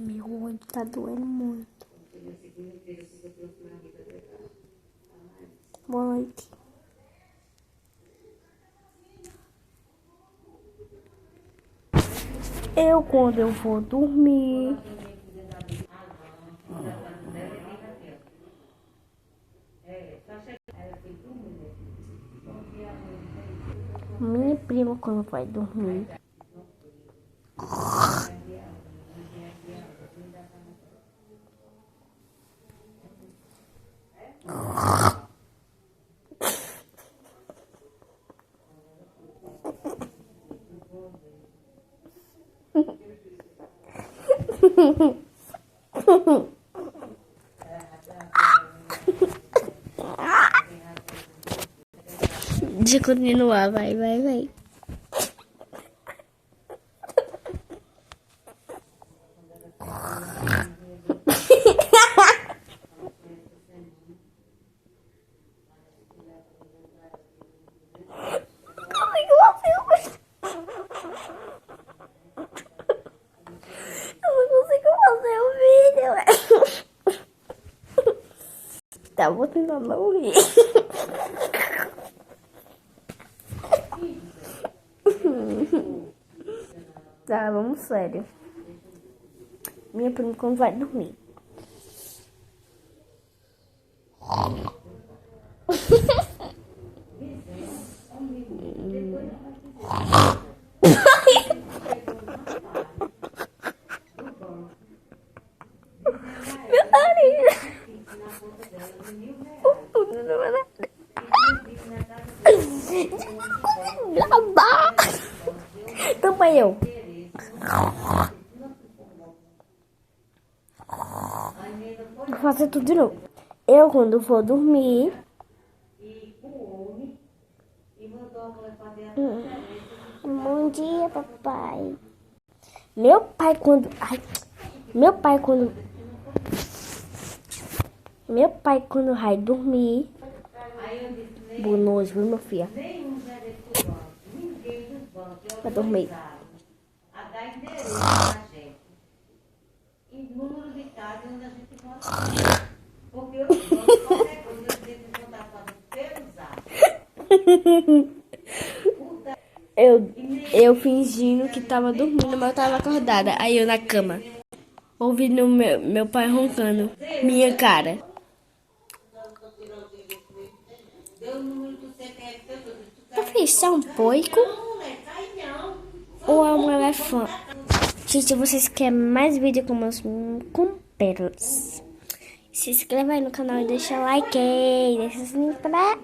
Meu olho tá doendo muito. Boa noite. Quando eu vou dormir, minha prima, quando vai dormir, deixa eu continuar, vai. Eu não consigo fazer o vídeo. Tá, vou tentar não rir. Tá, vamos sério. Minha prima quando vai dormir. Meu nariz. Gravar. Também eu. Vou fazer tudo de novo. Eu, quando for dormir. Bom dia, papai. Meu pai, quando vai dormir. Boa noite, viu, meu filho? Vai dormir. Eu fingindo que tava dormindo, mas eu tava acordada. Aí eu na cama, ouvindo meu pai roncando. Minha cara. Eu fiz só um porco ou é um elefante? Gente, se vocês querem mais vídeo como eu com pérolas, se inscreva aí no canal e deixa like, deixa o sininho pra